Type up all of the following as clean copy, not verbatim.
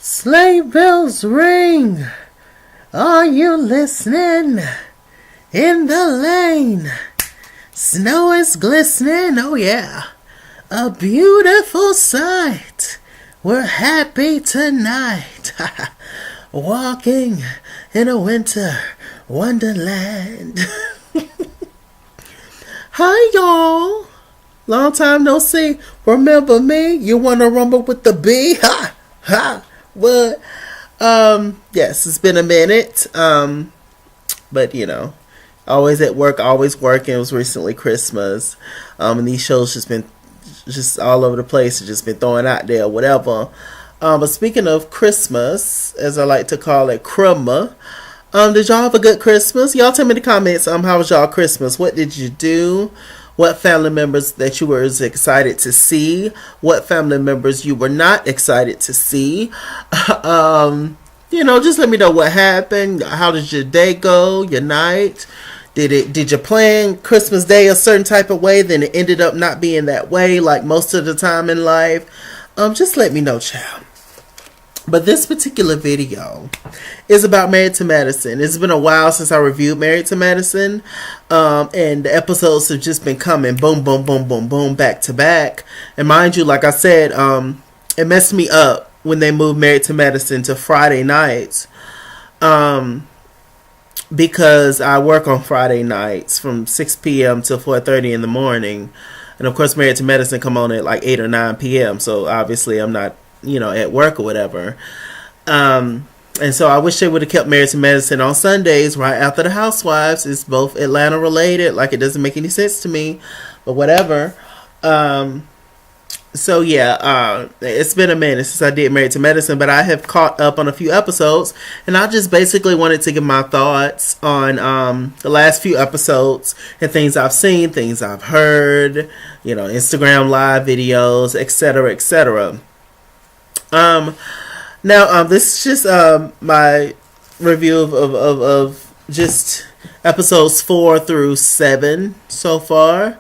Sleigh bells ring. Are you listening? In the lane, snow is glistening. Oh yeah, a beautiful sight. We're happy tonight. Walking in a winter wonderland. Hi y'all. Long time no see. Remember me? You wanna rumble with the bee? Ha ha. What? Yes, it's been a minute. But you know, always at work, always working. It was recently Christmas. And these shows just all over the place. Just been throwing out there, whatever. But speaking of Christmas, as I like to call it, crumma. Did y'all have a good Christmas? Y'all tell me in the comments. How was y'all Christmas? What did you do? What family members that you were excited to see? What family members you were not excited to see? Just let me know what happened. How did your day go? Your night? Did you plan Christmas Day a certain type of way, then it ended up not being that way, like most of the time in life? Just let me know, child. But this particular video is about Married to Medicine. It's been a while since I reviewed Married to Medicine. And the episodes have just been coming boom, boom, boom, boom, boom, back to back. And mind you, like I said, it messed me up when they moved Married to Medicine to Friday nights. Because I work on Friday nights from 6 p.m. till 4:30 in the morning. And of course, Married to Medicine come on at like 8 or 9 p.m. So obviously I'm not at work or whatever. And so I wish they would have kept Married to Medicine on Sundays right after the Housewives. It's both Atlanta related. Like, it doesn't make any sense to me, but whatever. So yeah, it's been a minute since I did Married to Medicine, but I have caught up on a few episodes, and I just basically wanted to give my thoughts on the last few episodes and things I've seen, things I've heard, Instagram live videos, etc., etc. Now, this is just my review of just episodes 4 through 7 so far.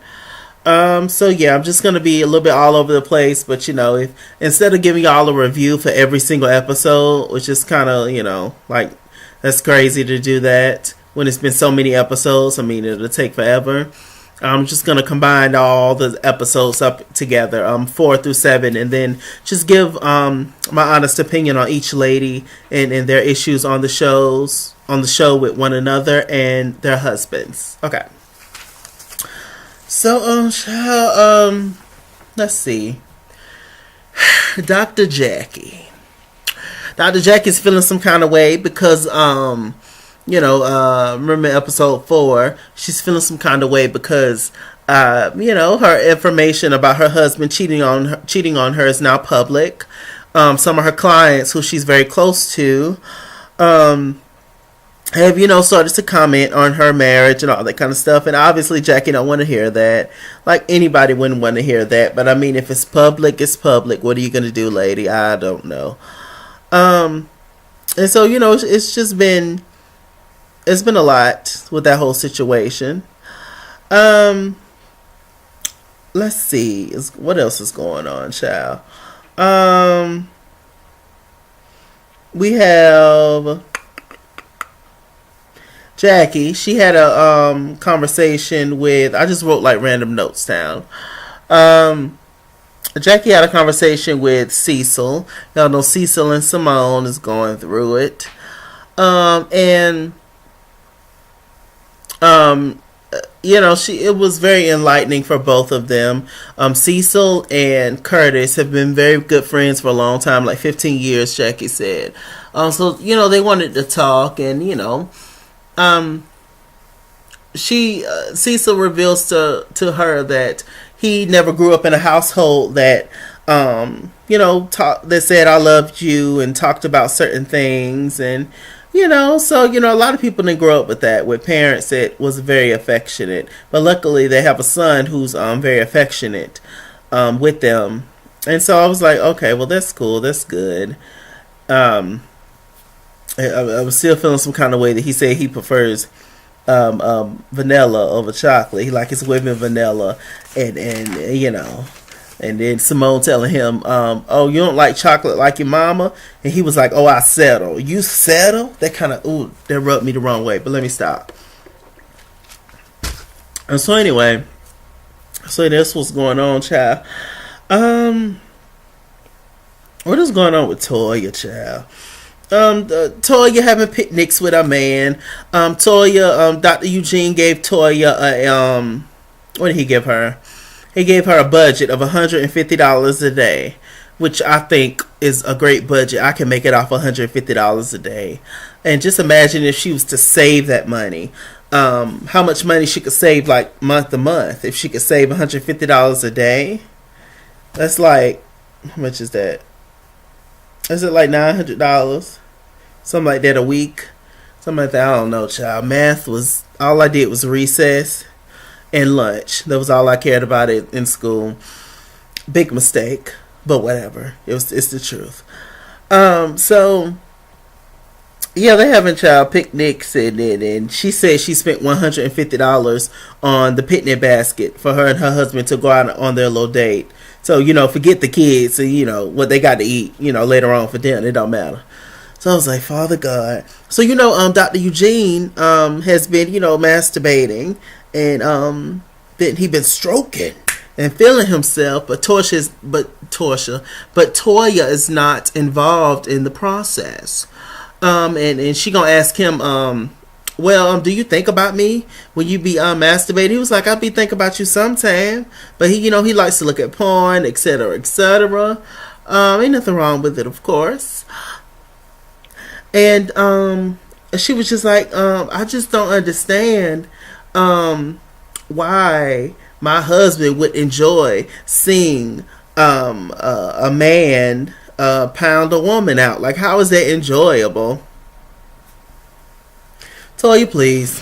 So yeah, I'm just gonna be a little bit all over the place, but if instead of giving y'all a review for every single episode, which is kind of like, that's crazy to do that when it's been so many episodes. I mean, it'll take forever. I'm just going to combine all the episodes up together, 4 through 7, and then just give my honest opinion on each lady and their issues on the show with one another and their husbands. Okay. So, let's see. Dr. Jackie. Dr. Jackie's feeling some kind of way because, remember episode 4, she's feeling some kind of way because, her information about her husband cheating on her is now public. Some of her clients, who she's very close to, have, started to comment on her marriage and all that kind of stuff. And obviously Jackie don't want to hear that. Like, anybody wouldn't want to hear that. But I mean, if it's public, it's public. What are you going to do, lady? I don't know. And so, it's been a lot with that whole situation. Let's see. What else is going on, child? We have Jackie. She had a conversation with, I just wrote like random notes down. Jackie had a conversation with Cecil. Y'all know Cecil and Simone is going through it. It was very enlightening for both of them. Cecil and Curtis have been very good friends for a long time, like 15 years, Jackie said. So they wanted to talk, and Cecil reveals to her that he never grew up in a household that that said I loved you and talked about certain things, and so a lot of people didn't grow up with that, with parents that was very affectionate, but luckily they have a son who's very affectionate with them. And so I was like, okay, well, that's cool, that's good. I was still feeling some kind of way that he said he prefers vanilla over chocolate. He like his women vanilla, and And then Simone telling him, "Oh, you don't like chocolate like your mama?" And he was like, "Oh, I settle." You settle? That kind of that rubbed me the wrong way. But let me stop. And so anyway, so that's what's going on, child. What is going on with Toya, child? Toya having picnics with her man. Toya, Dr. Eugene gave Toya a what did he give her? He gave her a budget of $150 a day, which I think is a great budget. I can make it off $150 a day. And just imagine if she was to save that money. How much money she could save, like, month to month. If she could save $150 a day, that's like, how much is that? Is it like $900? Something like that a week? Something like that. I don't know, child. Math was, all I did was recess and lunch. That was all I cared about it in school. Big mistake, but whatever. It's the truth. So yeah, they having child picnics, and she said she spent $150 on the picnic basket for her and her husband to go out on their little date. So, forget the kids and, what they got to eat, later on for dinner. It don't matter. So I was like, Father God. So, Dr. Eugene has been, masturbating, and he been stroking and feeling himself, but Toya is not involved in the process. And she gonna ask him, do you think about me when you be masturbating? He was like, I'll be thinking about you sometime, but he likes to look at porn, etc., etc. Ain't nothing wrong with it, of course. And she was just like, I just don't understand why my husband would enjoy seeing a man pound a woman out. Like, how is that enjoyable? Toya, please.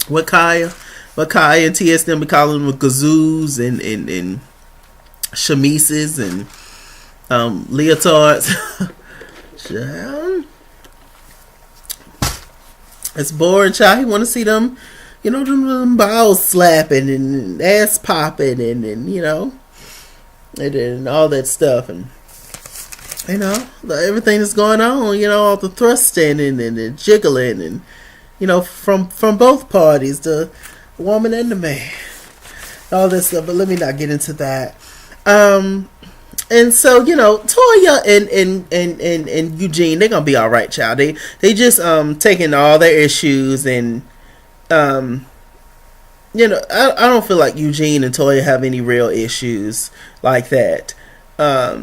What Kaya and TSM be calling them kazoos and chemises and leotards. It's boring, child. He want to see them, them balls slapping and ass popping and and all that stuff, and everything that's going on, all the thrusting and the jiggling and from both parties, the woman and the man, all that stuff. But let me not get into that. And so, Toya and Eugene, they're gonna be all right, child. They just taking all their issues, and I don't feel like Eugene and Toya have any real issues like that. I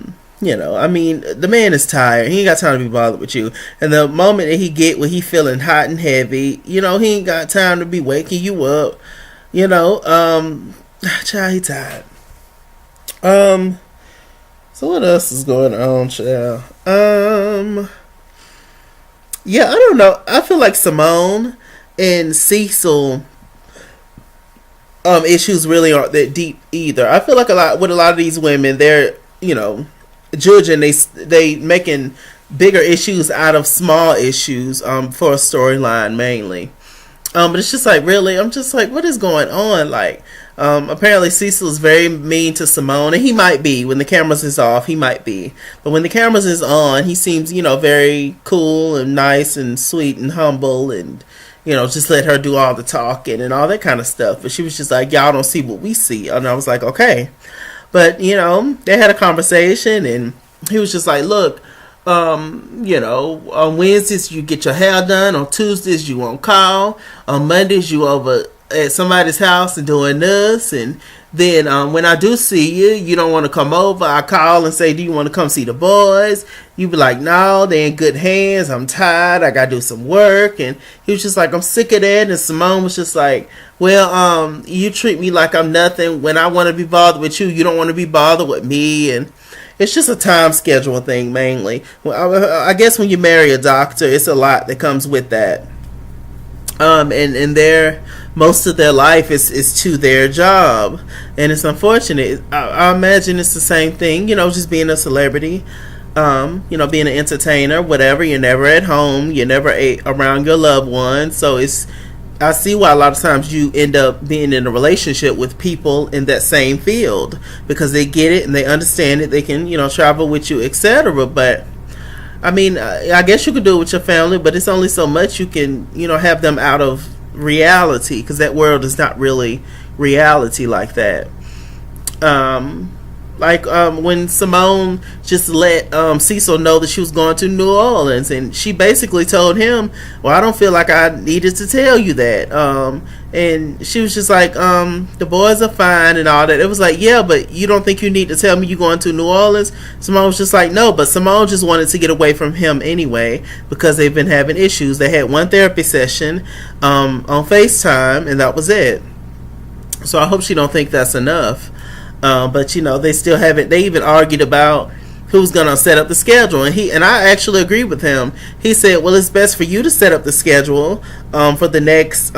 mean, the man is tired. He ain't got time to be bothered with you. And the moment that he get when he feeling hot and heavy, he ain't got time to be waking you up. Child, he tired. So what else is going on, child? Yeah, I don't know. I feel like Simone and Cecil issues really aren't that deep either. I feel like a lot of these women, they're judging, they making bigger issues out of small issues for a storyline mainly. But it's just like, really, I'm just like, what is going on? Like, apparently Cecil is very mean to Simone, and he might be when the cameras is off. He might be, but when the cameras is on, he seems very cool and nice and sweet and humble, and just let her do all the talking and all that kind of stuff. But she was just like, y'all don't see what we see, and I was like, okay. But they had a conversation, and he was just like, look, on Wednesdays you get your hair done, on Tuesdays you won't call, on Mondays you over at somebody's house and doing this, and then when I do see you, you don't want to come over. I call and say, do you want to come see the boys? You be like, no, they in good hands, I'm tired, I gotta do some work. And he was just like, I'm sick of that. And Simone was just like, well, you treat me like I'm nothing. When I want to be bothered with you, you don't want to be bothered with me. And it's just a time schedule thing mainly. Well, I guess when you marry a doctor, it's a lot that comes with that. And their most of their life is to their job, and it's unfortunate. I imagine it's the same thing, just being a celebrity, being an entertainer, whatever. You're never at home, you're never around your loved ones, so it's I see why a lot of times you end up being in a relationship with people in that same field, because they get it and they understand it. They can, travel with you, etc. But I mean, I guess you could do it with your family, but it's only so much you can, have them out of reality, because that world is not really reality like that. When Simone just let Cecil know that she was going to New Orleans, and she basically told him, well, I don't feel like I needed to tell you that. And she was just like, the boys are fine and all that. It was like, yeah, but you don't think you need to tell me you're going to New Orleans? Simone was just like, no, but Simone just wanted to get away from him anyway, because they've been having issues. They had one therapy session on FaceTime, and that was it. So I hope she don't think that's enough. But they still haven't. They even argued about who's gonna set up the schedule, and I actually agree with him. He said, "Well, it's best for you to set up the schedule for the next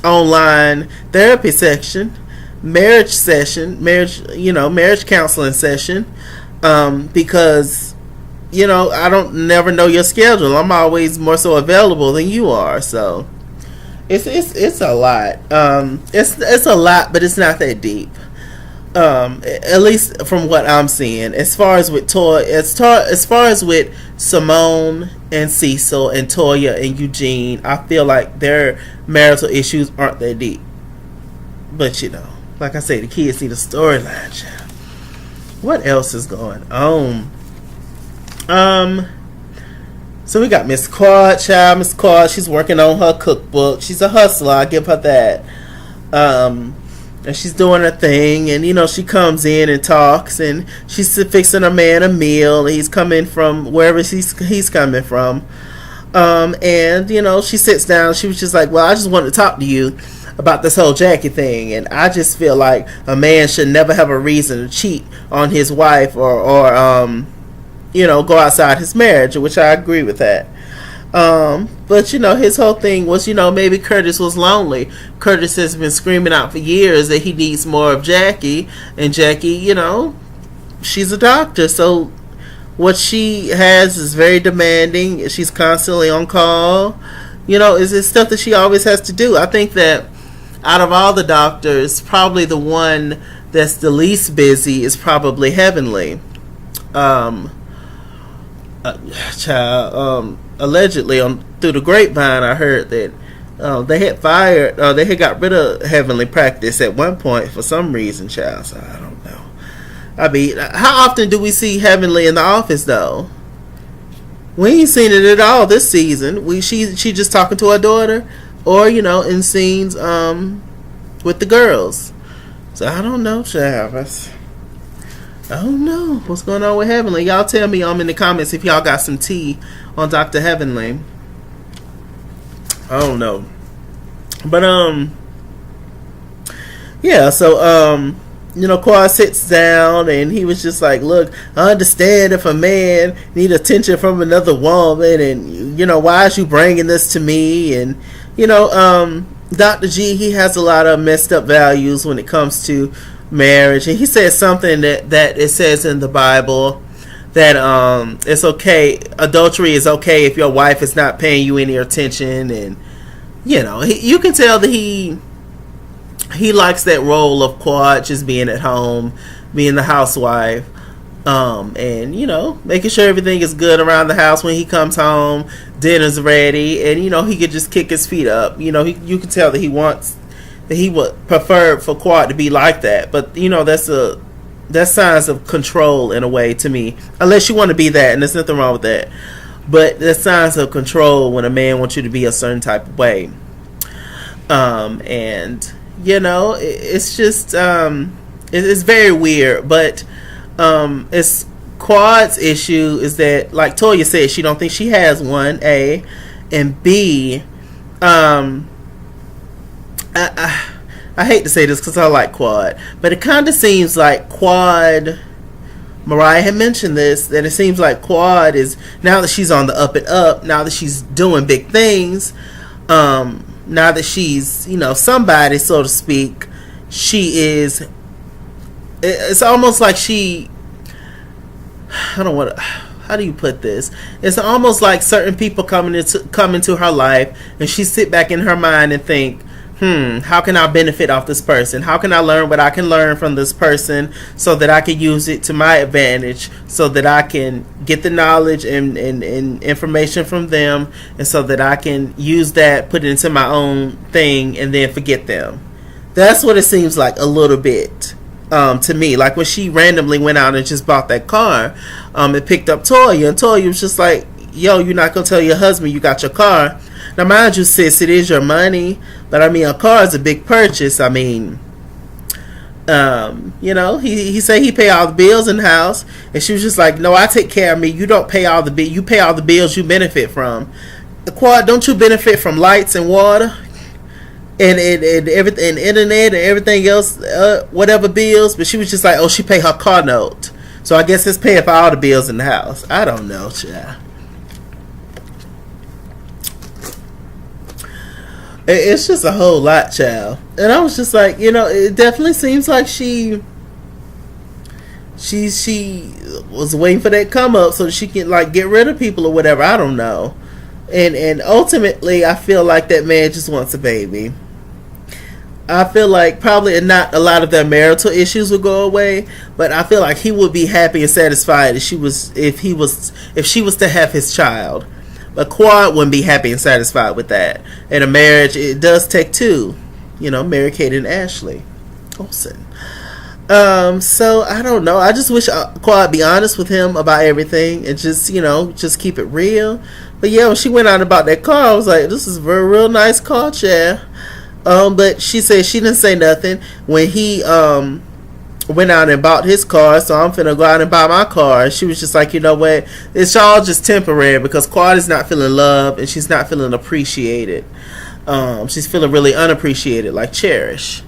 online therapy marriage counseling session, because I don't never know your schedule. I'm always more so available than you are, so." It's a lot. It's a lot, but it's not that deep. At least from what I'm seeing. As far as with as far as with Simone and Cecil and Toya and Eugene, I feel like their marital issues aren't that deep. But like I say, the kids need a storyline, child. What else is going on? So we got Miss Quad, child. Miss Quad, she's working on her cookbook. She's a hustler, I give her that. And she's doing her thing, and she comes in and talks, and she's fixing her man a meal, and he's coming from wherever he's coming from. And she sits down. She was just like, well, I just wanted to talk to you about this whole Jackie thing, and I just feel like a man should never have a reason to cheat on his wife or go outside his marriage, which I agree with that. But his whole thing was, maybe Curtis was lonely. Curtis has been screaming out for years that he needs more of Jackie, and Jackie, she's a doctor, so what she has is very demanding. She's constantly on call. It's stuff that she always has to do. I think that out of all the doctors, probably the one that's the least busy is probably Heavenly. Allegedly through the grapevine, I heard that they had got rid of Heavenly Practice at one point for some reason, child. So I don't know. I mean, how often do we see Heavenly in the office though? We ain't seen it at all this season. She just talking to her daughter, or in scenes with the girls. So I don't know, child. I don't know what's going on with Heavenly. Y'all tell me in the comments if y'all got some tea on Dr. Heavenly. I don't know. But yeah, so Quad sits down, and he was just like, look, I understand if a man need attention from another woman, and why is you bringing this to me? And Dr. G, he has a lot of messed up values when it comes to marriage, and he says something that it says in the Bible that it's okay, adultery is okay if your wife is not paying you any attention, and you can tell that he likes that role of Quad, just being at home, being the housewife, and making sure everything is good around the house when he comes home, dinner's ready, and he could just kick his feet up. You can tell that he would prefer for Quad to be like that, but that's signs of control in a way to me, unless you want to be that, and there's nothing wrong with that, but there's signs of control when a man wants you to be a certain type of way. And it's just it's very weird, but it's Quad's issue is that, like Toya said, she don't think she has one, A, and B, I hate to say this because I like Quad, but it kind of seems like Quad, Mariah had mentioned this, that it seems like Quad is, now that she's on the up and up, now that she's doing big things, now that she's, somebody, so to speak, it's almost like how how do you put this? It's almost like certain people come into her life, and she sit back in her mind and think, how can I benefit off this person? How can I learn what I can learn from this person so that I can use it to my advantage, so that I can get the knowledge and information from them, and so that I can use that, put it into my own thing, and then forget them. That's what it seems like a little bit to me. Like when she randomly went out and just bought that car, and picked up Toya, and Toya was just like, yo, you're not going to tell your husband you got your car. Now, mind you, sis, it is your money, but I mean, a car is a big purchase. I mean, he said he pay all the bills in the house, and she was just like, no, I take care of me. You don't pay all the bill. You pay all the bills you benefit from. The Quad, don't you benefit from lights and water and everything, and internet and everything else, whatever bills? But she was just like, oh, she pay her car note, so I guess it's paying for all the bills in the house. I don't know, child. It's just a whole lot, child. And I was just like, it definitely seems like she was waiting for that come up so that she can like get rid of people or whatever. I don't know. And ultimately, I feel like that man just wants a baby. I feel like probably not a lot of their marital issues would go away, but I feel like he would be happy and satisfied if she was to have his child. But Quad wouldn't be happy and satisfied with that. In a marriage, it does take two. Mary Kate and Ashley Olsen. So I don't know. I just wish Quad be honest with him about everything and just keep it real. But yeah, when she went out and bought that car, I was like, this is a very real nice car, child. But she said she didn't say nothing when he went out and bought his car, so I'm finna go out and buy my car. She was just like, you know what, it's all just temporary, because Quad is not feeling love and she's not feeling appreciated. She's feeling really unappreciated, like Cherish.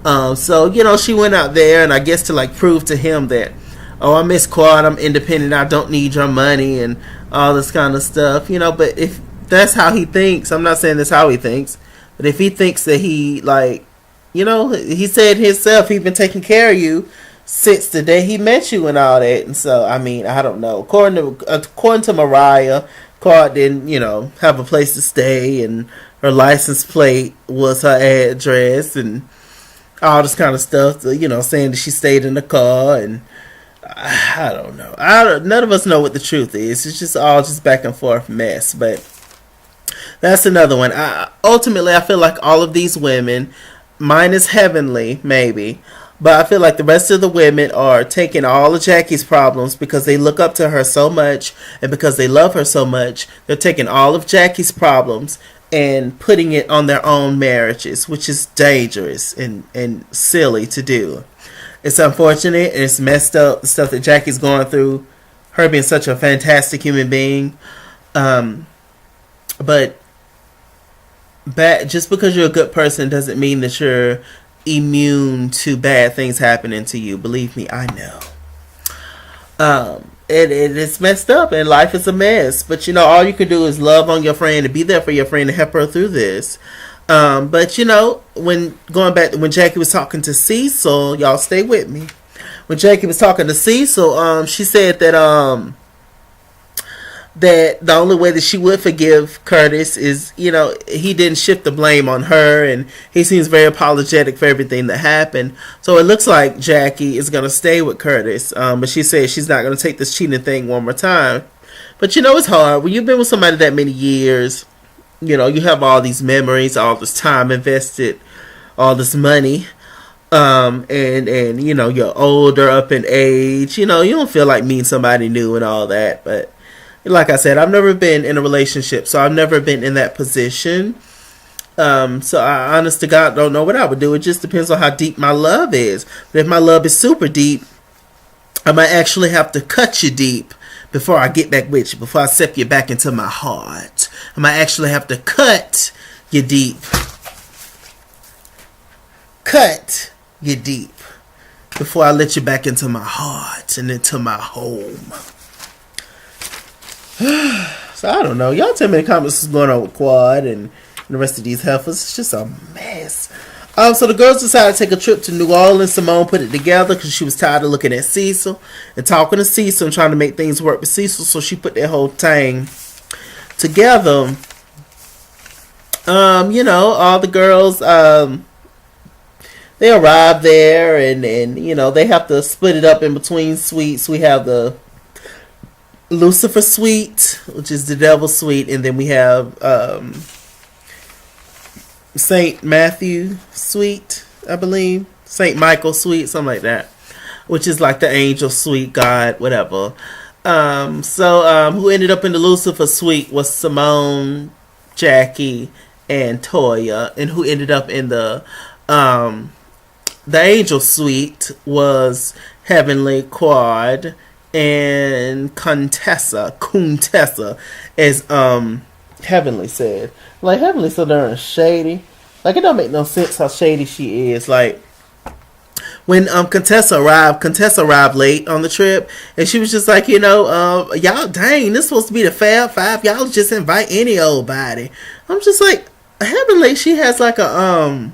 So she went out there, and I guess to like prove to him that, oh, I miss Quad, I'm independent, I don't need your money and all this kind of stuff. But if that's how he thinks, I'm not saying that's how he thinks, but if he thinks that he like, he said himself he's been taking care of you since the day he met you and all that. And so, I mean, I don't know. According to Mariah, Quad didn't, have a place to stay, and her license plate was her address and all this kind of stuff. Saying that she stayed in the car, and I don't know. None of us know what the truth is. It's just all just back and forth mess. But that's another one. Ultimately, I feel like all of these women, minus Heavenly, maybe, but I feel like the rest of the women are taking all of Jackie's problems because they look up to her so much and because they love her so much. They're taking all of Jackie's problems and putting it on their own marriages, which is dangerous and silly to do. It's unfortunate and it's messed up, the stuff that Jackie's going through, her being such a fantastic human being. But just because you're a good person doesn't mean that you're immune to bad things happening to you. Believe me, I know. It's messed up and life is a mess. But all you can do is love on your friend and be there for your friend and help her through this. But when Jackie was talking to Cecil, y'all stay with me. When Jackie was talking to Cecil, she said that the only way that she would forgive Curtis is, he didn't shift the blame on her, and he seems very apologetic for everything that happened. So it looks like Jackie is going to stay with Curtis, but she said she's not going to take this cheating thing one more time. But it's hard. When you've been with somebody that many years, you have all these memories, all this time invested, all this money, and you're older up in age, you don't feel like meeting somebody new and all that. But like I said, I've never been in a relationship, so I've never been in that position. So I, honest to God, don't know what I would do. It just depends on how deep my love is. But if my love is super deep, I might actually have to cut you deep before I get back with you, before I accept you back into my heart. I might actually have to cut you deep. Cut you deep before I let you back into my heart and into my home. So I don't know. Y'all tell me in the comments what's going on with Quad and the rest of these heifers. It's just a mess. So the girls decided to take a trip to New Orleans. Simone put it together because she was tired of looking at Cecil and talking to Cecil and trying to make things work with Cecil. So she put that whole thing together. All the girls, they arrive there, and they have to split it up in between suites. We have the Lucifer suite, which is the devil suite, and then we have Saint Matthew suite, I believe, Saint Michael suite, something like that, which is like the angel suite, God, whatever. Who ended up in the Lucifer suite was Simone, Jackie, and Toya, and who ended up in the angel suite was Heavenly, Quad, and Contessa, as Heavenly said. Like, Heavenly so darn shady. Like, it don't make no sense how shady she is. Like, when Contessa arrived late on the trip, and she was just like, y'all, dang, this supposed to be the Fab Five. Y'all just invite any old body. I'm just like, Heavenly, she has like a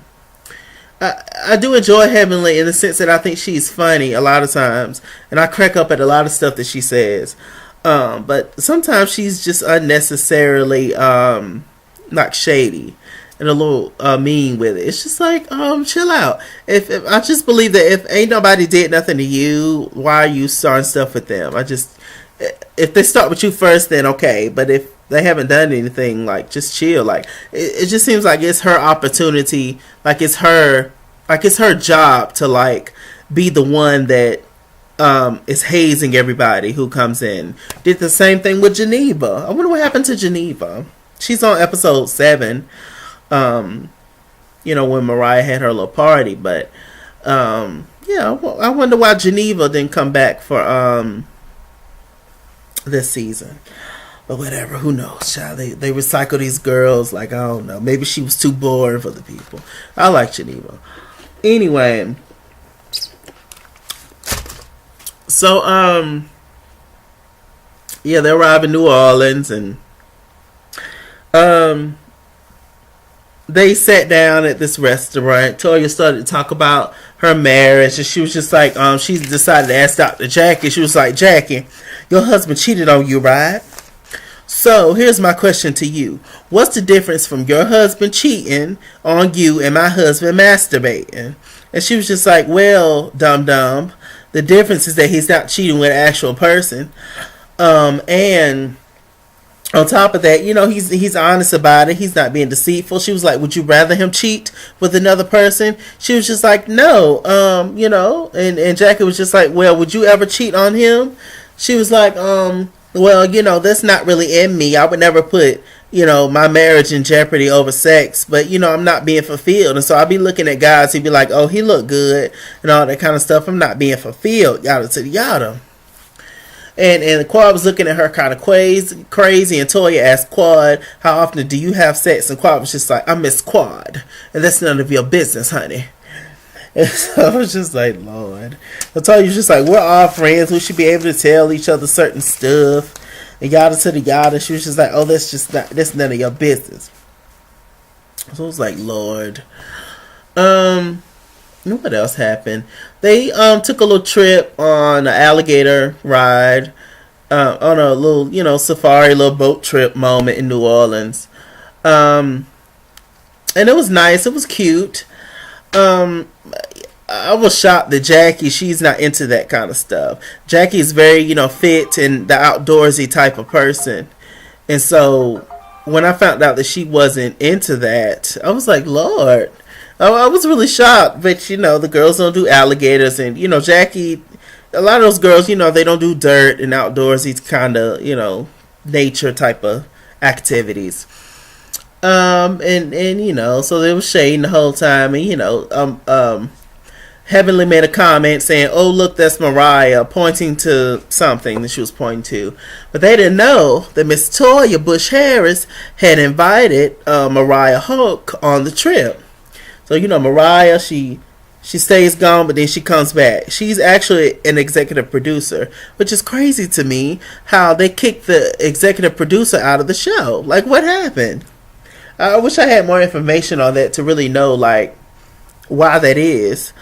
I do enjoy Heavenly in the sense that I think she's funny a lot of times, and I crack up at a lot of stuff that she says. But sometimes she's just unnecessarily like shady and a little mean with it. It's just like, chill out. If I just believe that if ain't nobody did nothing to you, why are you starting stuff with them? If they start with you first, then okay. But if they haven't done anything, like, just chill. Like, it just seems like it's her opportunity. Like, it's her job to, like, be the one that is hazing everybody who comes in. Did the same thing with Geneva. I wonder what happened to Geneva. She's on episode 7. When Mariah had her little party. But I wonder why Geneva didn't come back for this season. But whatever, who knows, child. They recycle these girls, like, I don't know. Maybe she was too boring for the people. I like Geneva. Anyway. So, they arrive in New Orleans, and they sat down at this restaurant. Toya started to talk about her marriage, and she was just like, she decided to ask Dr. Jackie. She was like, Jackie, your husband cheated on you, right? So, here's my question to you. What's the difference from your husband cheating on you and my husband masturbating? And she was just like, well, dum-dum, the difference is that he's not cheating with an actual person. And on top of that, he's honest about it. He's not being deceitful. She was like, would you rather him cheat with another person? She was just like, no. And Jackie was just like, well, would you ever cheat on him? She was like, well, that's not really in me. I would never put, my marriage in jeopardy over sex. But, I'm not being fulfilled. And so I'll be looking at guys who'd be like, oh, he look good and all that kind of stuff. I'm not being fulfilled. Yada to the yada. And Quad was looking at her kind of crazy. And Toya asked Quad, how often do you have sex? And Quad was just like, I miss Quad. And that's none of your business, honey. And so I was just like, Lord. I told you, just like, we're all friends. We should be able to tell each other certain stuff. And yada to the yada. She was just like, oh, that's none of your business. So I was like, Lord. What else happened? They took a little trip on an alligator ride. On a little, safari, little boat trip moment in New Orleans. And it was nice. It was cute. I was shocked that Jackie, she's not into that kind of stuff. Jackie is very, fit and the outdoorsy type of person. And so when I found out that she wasn't into that, I was like, Lord. I was really shocked. But, the girls don't do alligators. And, Jackie, a lot of those girls, they don't do dirt and outdoorsy kind of, nature type of activities. So they were shading the whole time, and Heavenly made a comment saying, oh, look, that's Mariah, pointing to something that she was pointing to. But they didn't know that Miss Toya Bush Harris had invited Mariah Hulk on the trip. So, Mariah, she stays gone, but then she comes back. She's actually an executive producer, which is crazy to me how they kicked the executive producer out of the show. Like, what happened? I wish I had more information on that to really know, like, why that is.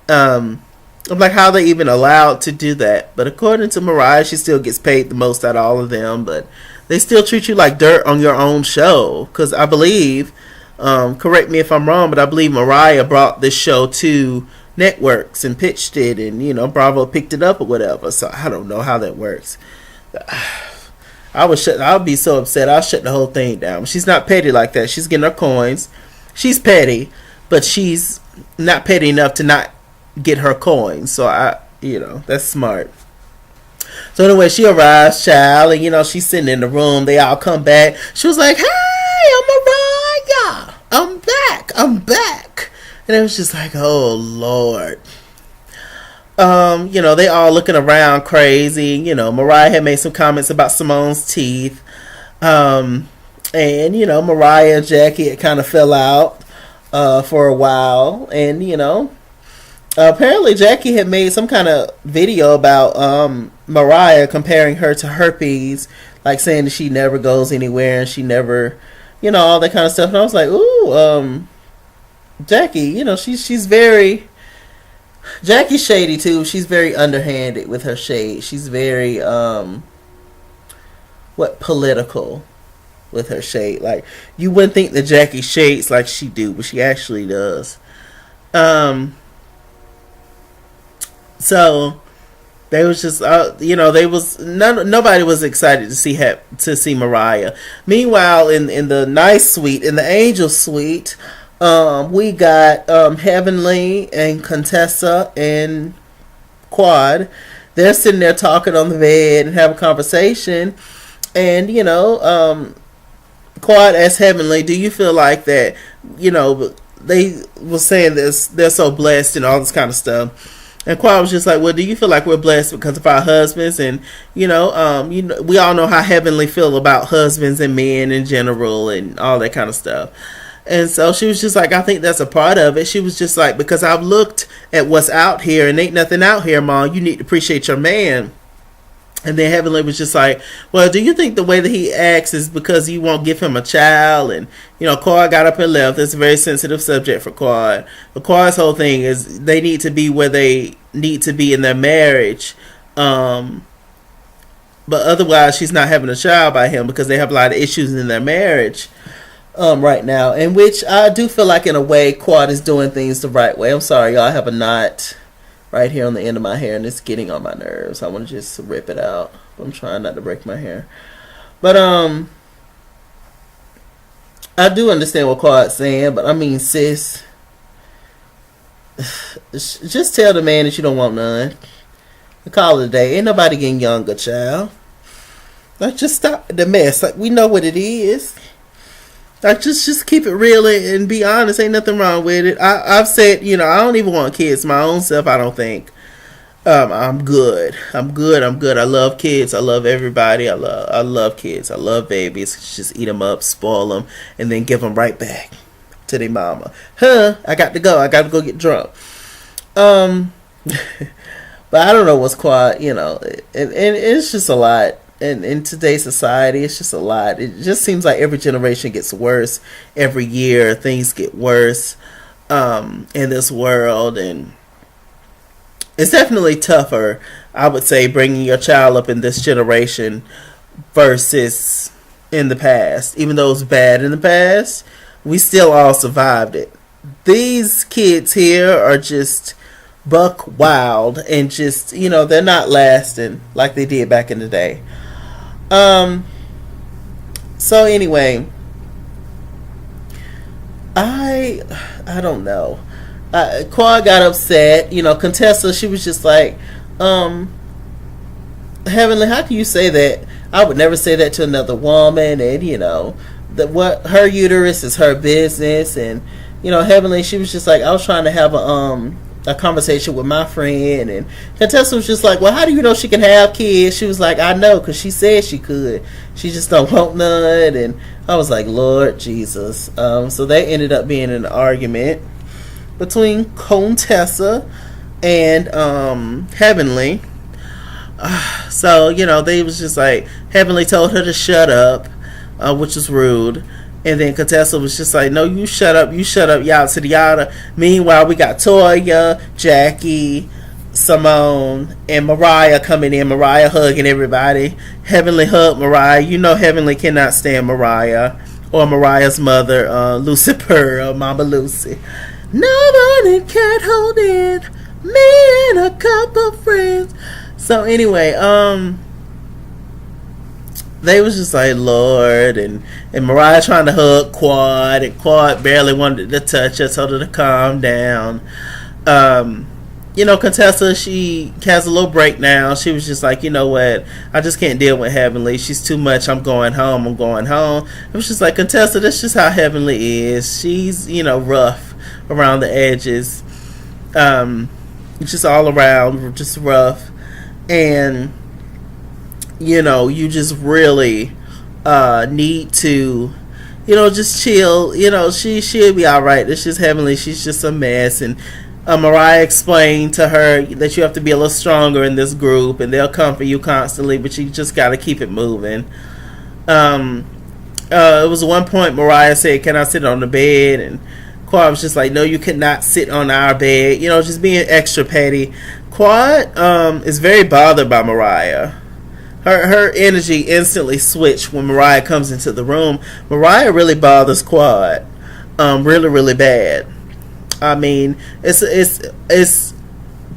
I'm like, how are they even allowed to do that? But according to Mariah, she still gets paid the most out of all of them. But they still treat you like dirt on your own show. Because I believe, correct me if I'm wrong, but I believe Mariah brought this show to networks and pitched it. And, you know, Bravo picked it up or whatever. So I don't know how that works. I would be so upset. I'll shut the whole thing down. She's not petty like that. She's getting her coins. She's petty, but she's not petty enough to not get her coins. So that's smart. So anyway, she arrives, child, and she's sitting in the room. They all come back. She was like, "Hey, I'm Mariah. I'm back." And it was just like, oh Lord. They all looking around crazy. Mariah had made some comments about Simone's teeth. And Mariah and Jackie had kind of fell out for a while. And, apparently Jackie had made some kind of video about Mariah comparing her to herpes, like saying that she never goes anywhere and she never, all that kind of stuff. And I was like, ooh, Jackie, she's very... Jackie's shady too. She's very underhanded with her shade. She's very political with her shade. Like, you wouldn't think that Jackie shades like she do, but she actually does. So they was just nobody was excited to see Mariah. Meanwhile, in the nice suite, in the angel suite, we got Heavenly and Contessa and Quad. They're sitting there talking on the bed and have a conversation. And, Quad asked Heavenly, do you feel like that, they were saying this, they're so blessed and all this kind of stuff. And Quad was just like, well, do you feel like we're blessed because of our husbands? And, we all know how Heavenly feel about husbands and men in general and all that kind of stuff. And so she was just like, I think that's a part of it. She was just like, because I've looked at what's out here and ain't nothing out here, Mom. You need to appreciate your man. And then Heavenly was just like, well, do you think the way that he acts is because you won't give him a child? And, Quad got up and left. It's a very sensitive subject for Quad. But Quad's whole thing is they need to be where they need to be in their marriage. But otherwise, she's not having a child by him because they have a lot of issues in their marriage right now. In which I do feel like, in a way, Quad is doing things the right way. I'm sorry, y'all. I have a knot right here on the end of my hair, and it's getting on my nerves. I want to just rip it out. I'm trying not to break my hair. But I do understand what Quad's saying, but I mean, sis, just tell the man that you don't want none. Call it a day. Ain't nobody getting younger, child. Like, just stop the mess. Like, we know what it is. Like, just keep it real and be honest. Ain't nothing wrong with it. I've said, I don't even want kids. My own self, I don't think. I'm good. I love kids. I love everybody. I love kids. I love babies. Just eat them up, spoil them, and then give them right back to their mama. I got to go. I got to go get drunk. But I don't know what's quite, and it's just a lot. And in today's society, it's just a lot. It just seems like every generation gets worse. Every year, things get worse in this world. And it's definitely tougher, I would say, bringing your child up in this generation versus in the past. Even though it was bad in the past, we still all survived it. These kids here are just buck wild and just, they're not lasting like they did back in the day. So anyway, I don't know. Quad got upset. Contessa, she was just like, Heavenly, how can you say that? I would never say that to another woman. And, that what her uterus is her business. And, Heavenly, she was just like, I was trying to have a conversation with my friend, and Contessa was just like, well, how do you know she can have kids? She was like, I know, because she said she could. She just don't want none. And I was like, Lord Jesus. So they ended up being an argument between Contessa and Heavenly. So, they was just like, Heavenly told her to shut up, which was rude. And then Contessa was just like, no, you shut up, yada to the yada. Meanwhile, we got Toya, Jackie, Simone, and Mariah coming in. Mariah hugging everybody. Heavenly hugged Mariah. You know Heavenly cannot stand Mariah. Or Mariah's mother, Lucy Pearl, Mama Lucy. Nobody can hold it. Me and a couple friends. So anyway, they was just like, Lord, and Mariah trying to hug Quad, and Quad barely wanted to touch her, told her to calm down. Contessa, she has a little break now. She was just like, you know what, I just can't deal with Heavenly. She's too much. I'm going home. It was just like, Contessa, that's just how Heavenly is. She's, rough around the edges. Just all around, just rough. And you just really need to, just chill. She'll be all right. It's just Heavenly. She's just a mess. And Mariah explained to her that you have to be a little stronger in this group, and they'll comfort you constantly, but you just got to keep it moving. It was one point Mariah said, can I sit on the bed? And Quad was just like, no, you cannot sit on our bed. Just being extra petty. Quad is very bothered by Mariah. Her energy instantly switched when Mariah comes into the room. Mariah really bothers Quad, really, really bad. I mean, it's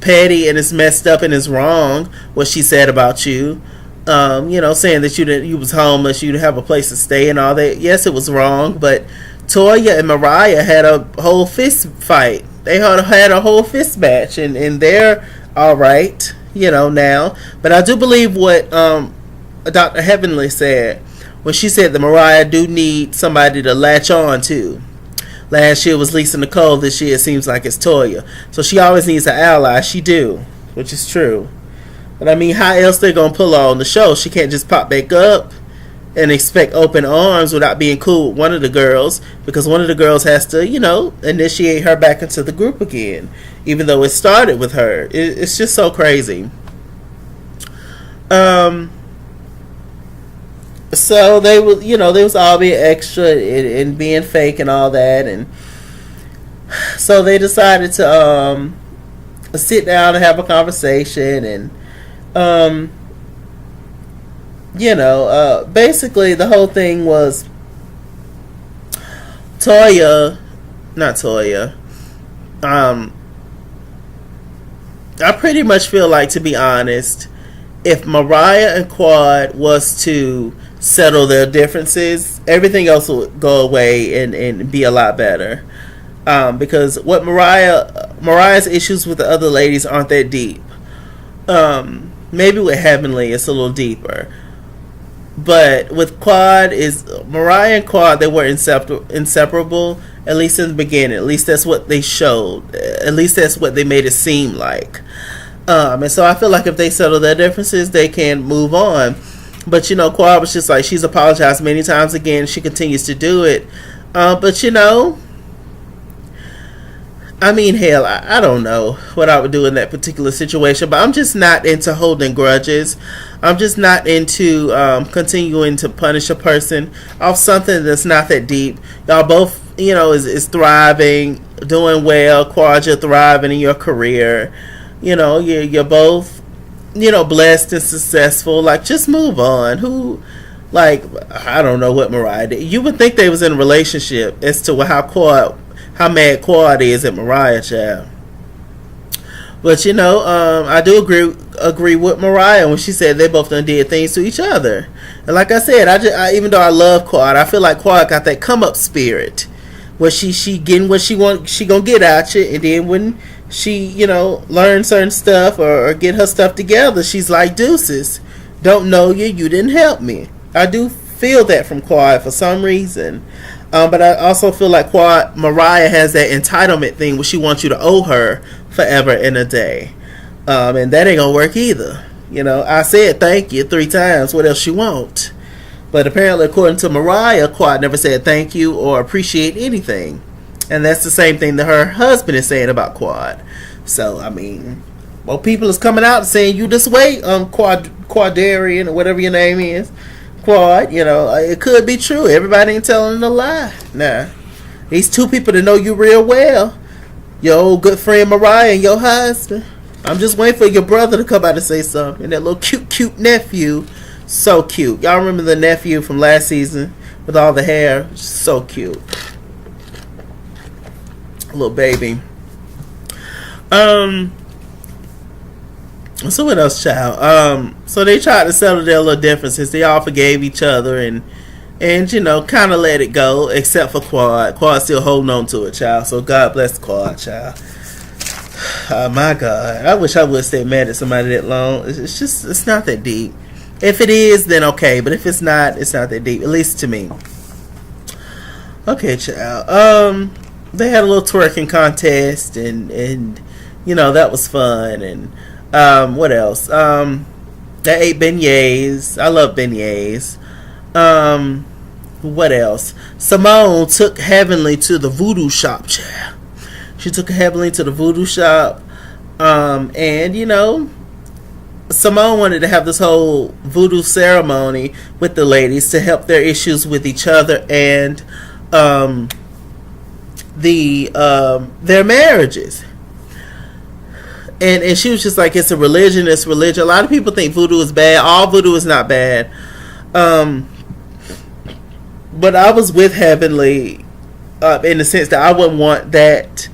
petty and it's messed up and it's wrong what she said about you. Saying that you was homeless, you didn't have a place to stay and all that. Yes, it was wrong, but Toya and Mariah had a whole fist fight. They had a whole fist match, and they're all right. Now. But I do believe what Dr. Heavenly said when she said that Mariah do need somebody to latch on to. Last year was Lisa Nicole. This year it seems like it's Toya. So she always needs an ally. She do, which is true. But I mean, how else they gonna pull her on the show? She can't just pop back up and expect open arms without being cool with one of the girls, because one of the girls has to, initiate her back into the group again, even though it started with her. It's just so crazy. So they was all being extra and being fake and all that, and so they decided to sit down and have a conversation, and basically the whole thing was not Toya. I pretty much feel like, to be honest, if Mariah and Quad was to settle their differences, everything else would go away and be a lot better. Because what Mariah's issues with the other ladies aren't that deep. Maybe with Heavenly it's a little deeper. But with Quad, Mariah and Quad, they were inseparable, at least in the beginning. At least that's what they showed. At least that's what they made it seem like. And so I feel like if they settle their differences, they can move on. But Quad was just like, she's apologized many times again. She continues to do it. But I mean, hell, I don't know what I would do in that particular situation, but I'm just not into holding grudges. I'm just not into continuing to punish a person off something that's not that deep. Y'all both, is thriving, doing well. Quad, you're thriving in your career. You're both, blessed and successful. Like, just move on. I don't know what Mariah did. You would think they was in a relationship as to how mad Quad is at Mariah, child. But I do agree with Mariah when she said they both done did things to each other. And like I said, I even though I love Quad, I feel like Quad got that come up spirit, where she getting what she want, she gonna get at you, and then when she learn certain stuff or get her stuff together, she's like, deuces, don't know you didn't help me. I do feel that from Quad for some reason. But I also feel like Mariah has that entitlement thing where she wants you to owe her forever and a day. And that ain't gonna work either. I said thank you 3 times. What else you want? But apparently, according to Mariah, Quad never said thank you or appreciate anything. And that's the same thing that her husband is saying about Quad. So, I mean, people is coming out saying you this way, Quadarian or whatever your name is. Quad, it could be true. Everybody ain't telling a lie. Nah. These two people that know you real well. Your old good friend Mariah and your husband. I'm just waiting for your brother to come out and say something. And that little cute nephew. So cute. Y'all remember the nephew from last season with all the hair? So cute. Little baby. So what else, child? So they tried to settle their little differences. They all forgave each other and kind of let it go, except for Quad. Quad still holding on to it, child. So God bless Quad, child. Oh my God, I wish I would stay mad at somebody that long. It's not that deep. If it is, then okay. But if it's not that deep. At least to me. Okay, child. They had a little twerking contest, and that was fun. And what else? They ate beignets. I love beignets. What else? Simone took Heavenly to the voodoo shop, child. She took Heavenly to the voodoo shop. And Simone wanted to have this whole voodoo ceremony with the ladies to help their issues with each other and their marriages. And she was just like, it's a religion. A lot of people think voodoo is bad. All voodoo is not bad. But I was with Heavenly in the sense that I wouldn't want that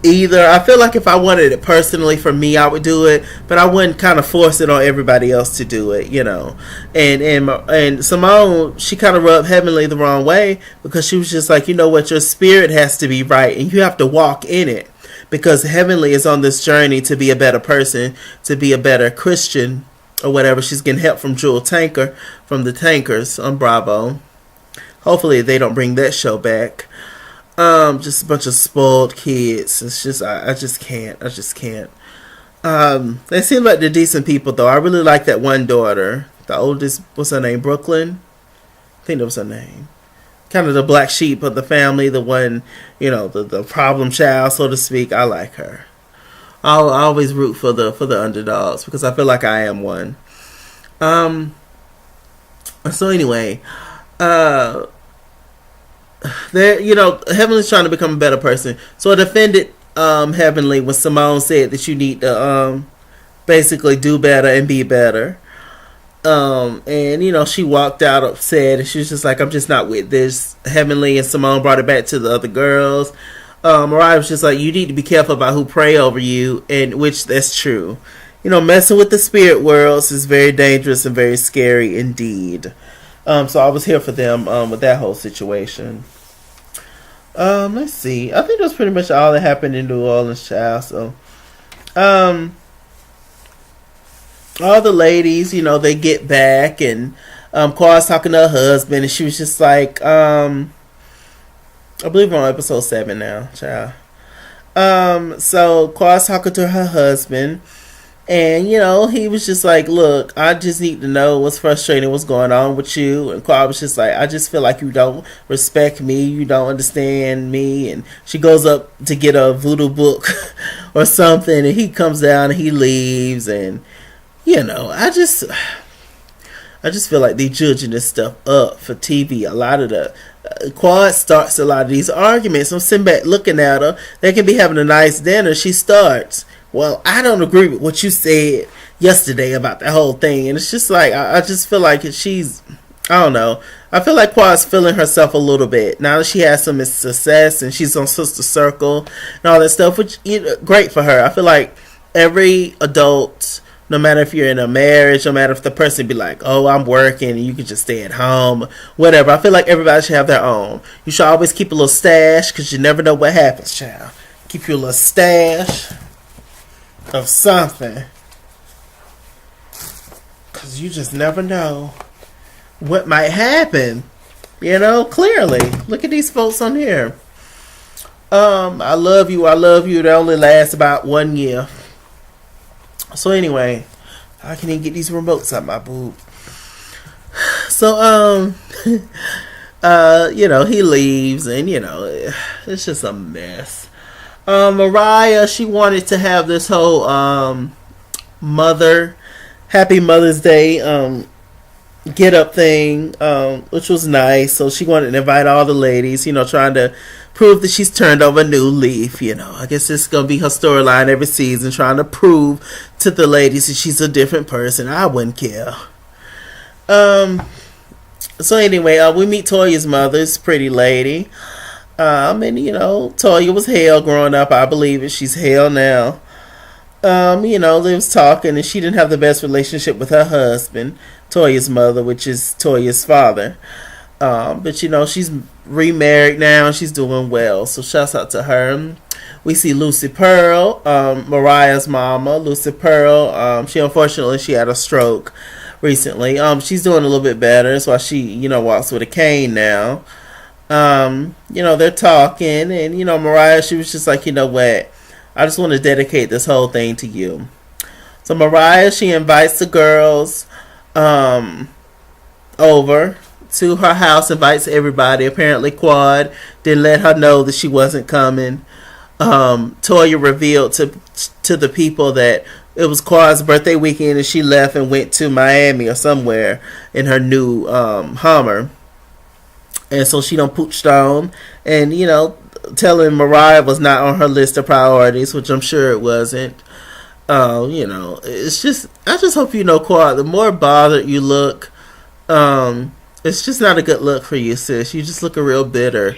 either. I feel like if I wanted it personally for me, I would do it, but I wouldn't kind of force it on everybody else to do it, And Simone, she kind of rubbed Heavenly the wrong way because she was just like, your spirit has to be right and you have to walk in it. Because Heavenly is on this journey to be a better person, to be a better Christian, or whatever. She's getting help from Jewel Tanker, from the Tankers on Bravo. Hopefully they don't bring that show back. Just a bunch of spoiled kids. It's just, I just can't. They seem like they're decent people, though. I really like that one daughter. The oldest, what's her name? Brooklyn? I think that was her name. Kind of the black sheep of the family, the one, the problem child, so to speak. I like her. I'll always root for the underdogs because I feel like I am one. So anyway, Heavenly's trying to become a better person. So it offended Heavenly when Simone said that you need to basically do better and be better. And she walked out upset and she was just like, I'm just not with this. Heavenly and Simone brought it back to the other girls. Mariah was just like, you need to be careful about who pray over you, and which that's true. Messing with the spirit worlds is very dangerous and very scary indeed. So I was here for them with that whole situation. Let's see. I think that's pretty much all that happened in New Orleans, child. So, all the ladies, they get back, and Quad's talking to her husband, and she was just like, I believe we're on episode 7 now, child. So Quad's talking to her husband, and he was just like, look, I just need to know what's frustrating, what's going on with you. And Quad was just like, I just feel like you don't respect me, you don't understand me. And she goes up to get a voodoo book or something, and he comes down and he leaves. And I just feel like they judging this stuff up for TV. A lot of the Quad starts a lot of these arguments. I'm sitting back looking at her. They can be having a nice dinner. She starts, well, I don't agree with what you said yesterday about the whole thing. And it's just like, I just feel like she's, I don't know. I feel like Quad's feeling herself a little bit. Now that she has some success and she's on Sister Circle and all that stuff, which, great for her. I feel like every adult, no matter if you're in a marriage, no matter if the person be like, oh, I'm working and you can just stay at home, whatever. I feel like everybody should have their own. You should always keep a little stash because you never know what happens, child. Keep your little stash of something because you just never know what might happen. Clearly. Look at these folks on here. I love you. They only last about 1 year. So anyway, I can even get these remotes out my boob. So he leaves, and it's just a mess. Mariah, she wanted to have this whole happy Mother's Day get up thing, which was nice. So she wanted to invite all the ladies, trying to prove that she's turned over a new leaf. I guess this is going to be her storyline every season, trying to prove to the ladies that she's a different person. I wouldn't care. So anyway, we meet Toya's mother, this pretty lady. And Toya was hell growing up. I believe it. She's hell now. They was talking, and she didn't have the best relationship with her husband, Toya's mother, which is Toya's father. But she's remarried now, and she's doing well. So shouts out to her. We see Lucy Pearl, Mariah's mama. Lucy Pearl, she had a stroke recently. She's doing a little bit better. That's why she, walks with a cane now. They're talking, and Mariah, she was just like, what? I just want to dedicate this whole thing to you. So Mariah, she invites the girls over to her house, invites everybody. Apparently Quad didn't let her know that she wasn't coming. Toya revealed to the people that it was Quad's birthday weekend, and she left and went to Miami or somewhere in her new Hummer. And so she done pooched on, and telling Mariah was not on her list of priorities, which I'm sure it wasn't. It's just, I just hope Quad, the more bothered you look, it's just not a good look for you, sis. You just looking real bitter.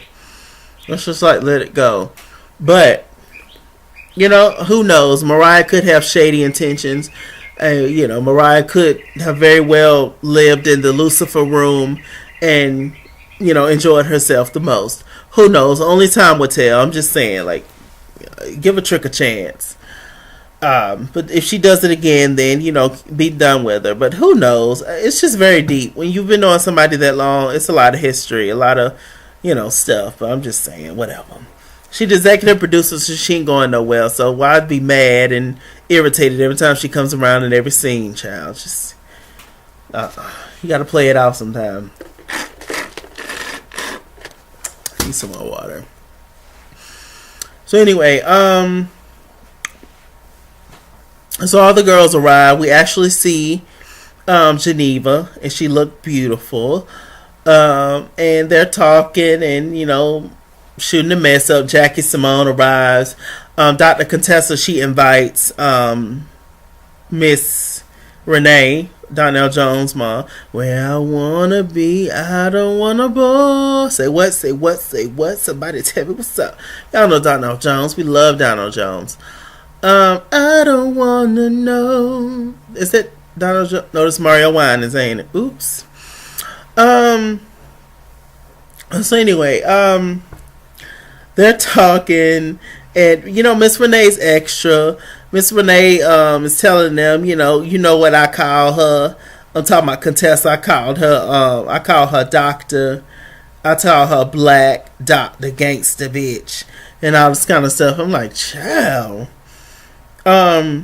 Let's just let it go. But who knows? Mariah could have shady intentions. Mariah could have very well lived in the Lucifer room and enjoyed herself the most. Who knows? Only time will tell. I'm just saying, like, give a trick a chance. But if she does it again, then, be done with her. But who knows? It's just very deep. When you've been knowing somebody that long, it's a lot of history, a lot of, stuff. But I'm just saying, whatever. She's the executive producer, so she ain't going nowhere. So why be mad and irritated every time she comes around in every scene, child? Just, you got to play it off sometime. Need some more water. So anyway, so all the girls arrive. We actually see Geneva, and she looked beautiful. And they're talking and shooting the mess up. Jackie Simone arrives. Dr. Contessa, she invites Miss Renee, Donnell Jones' mom. Where I wanna be, I don't wanna bore. Say what, say what, say what? Somebody tell me what's up. Y'all know Donnell Jones. We love Donnell Jones. I don't wanna know. Is it Donnell Jones? No, it's Mario Winans, ain't it? Oops. So anyway, they're talking, and Miss Renee's extra. Miss Renee is telling them, you know what I call her. I'm talking about Contessa. I call her Doctor. I call her Black Doctor Gangster Bitch, and all this kind of stuff. I'm like, child, a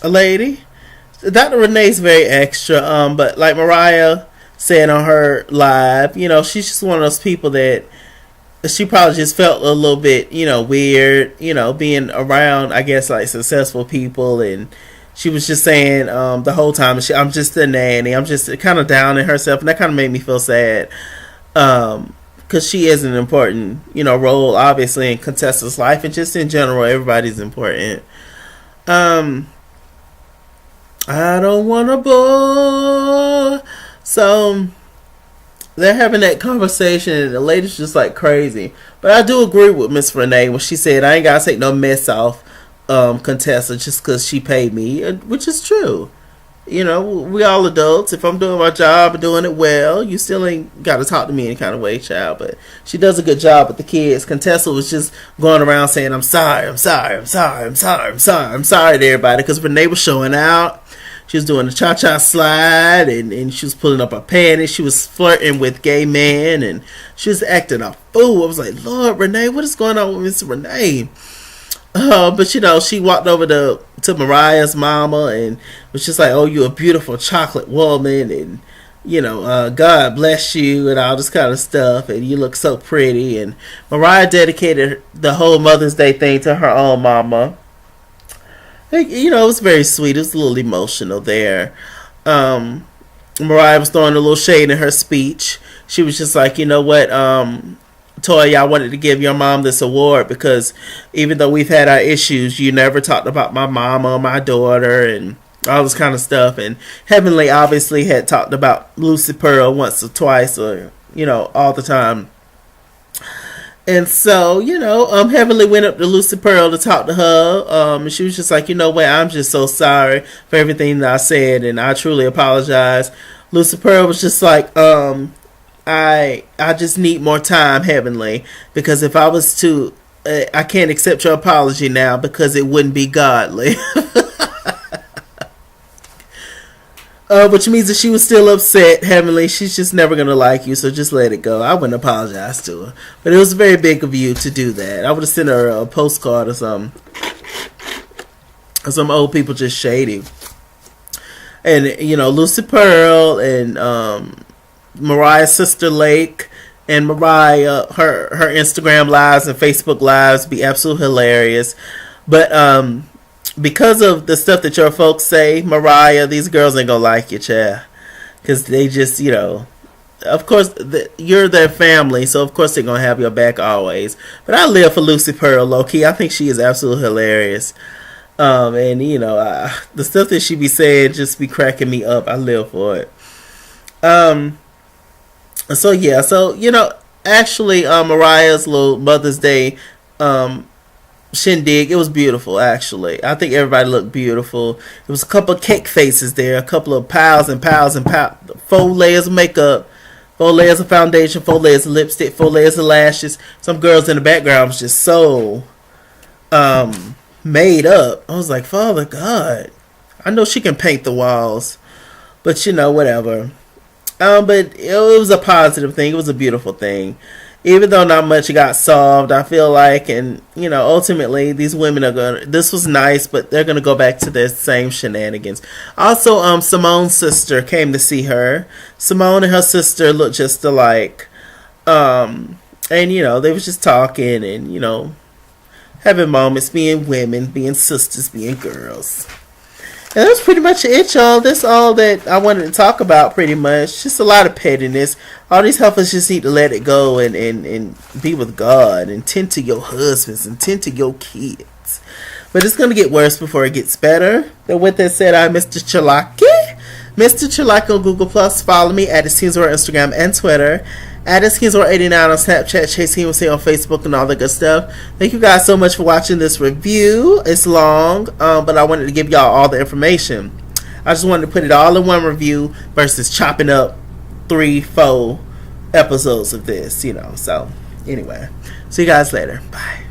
lady. Dr. Renee's very extra. But like Mariah said on her live, she's just one of those people that she probably just felt a little bit, weird, being around, I guess, like successful people. And she was just saying the whole time, I'm just a nanny. I'm just kind of down in herself. And that kind of made me feel sad. Because she is an important, role, obviously, in Contessa's life. And just in general, everybody's important. I don't want to bore. So they're having that conversation, and the lady's just like crazy. But I do agree with Miss Renee when she said, I ain't got to take no mess off Contessa just because she paid me, which is true. We all adults. If I'm doing my job and doing it well, you still ain't got to talk to me any kind of way, child. But she does a good job with the kids. Contessa was just going around saying, I'm sorry to everybody, because Renee was showing out. She was doing the cha-cha slide, and she was pulling up her panties. She was flirting with gay men, and she was acting a fool. I was like, Lord, Renee, what is going on with Miss Renee? But she walked over to Mariah's mama and was just like, oh, you're a beautiful chocolate woman, and God bless you, and all this kind of stuff, and you look so pretty. And Mariah dedicated the whole Mother's Day thing to her own mama. It was very sweet. It was a little emotional there. Mariah was throwing a little shade in her speech. She was just like, you know what, Toya, I wanted to give your mom this award because even though we've had our issues, you never talked about my mama or my daughter and all this kind of stuff. And Heavenly obviously had talked about Lucy Pearl once or twice or, all the time. And so, Heavenly went up to Lucy Pearl to talk to her. And she was just like, you know what, I'm just so sorry for everything that I said and I truly apologize. Lucy Pearl was just like, I just need more time, Heavenly, because if I was to, I can't accept your apology now because it wouldn't be godly. Which means that she was still upset, Heavenly. She's just never going to like you, so just let it go. I wouldn't apologize to her. But it was very big of you to do that. I would have sent her a postcard or something. Some old people just shady. And, Lucy Pearl and Mariah's sister Lake and Mariah, her Instagram lives and Facebook lives be absolutely hilarious. But because of the stuff that your folks say, Mariah, these girls ain't gonna like you, child. Because they just, of course, you're their family, so of course they're gonna have your back always. But I live for Lucy Pearl, low key. I think she is absolutely hilarious. And the stuff that she be saying just be cracking me up. I live for it. Actually, Mariah's little Mother's Day shindig, it was beautiful. Actually, I think everybody looked beautiful. There was a couple of cake faces there, a couple of piles and piles and piles, 4 layers of makeup, 4 layers of foundation, 4 layers of lipstick, 4 layers of lashes. Some girls in the background was just so made up. I was like, Father God, I know she can paint the walls, but whatever. But it was a positive thing. It was a beautiful thing. Even though not much got solved, I feel like, and, ultimately, these women are this was nice, but they're going to go back to their same shenanigans. Also, Simone's sister came to see her. Simone and her sister looked just alike. And, they was just talking and, having moments, being women, being sisters, being girls. And that's pretty much it, y'all. That's all that I wanted to talk about, pretty much. Just a lot of pettiness. All these heifers just need to let it go and be with God and tend to your husbands and tend to your kids. But it's going to get worse before it gets better. And with that said, I'm Mr. Chalaki. Mr. Chalaki on Google+. Follow me at ItsKingsWorld Instagram and Twitter. At ItsKingsWorld89 on Snapchat, Chase King will say on Facebook and all the good stuff. Thank you guys so much for watching this review. It's long, but I wanted to give y'all all the information. I just wanted to put it all in one review versus chopping up 3-4 episodes of this, So, anyway. See you guys later. Bye.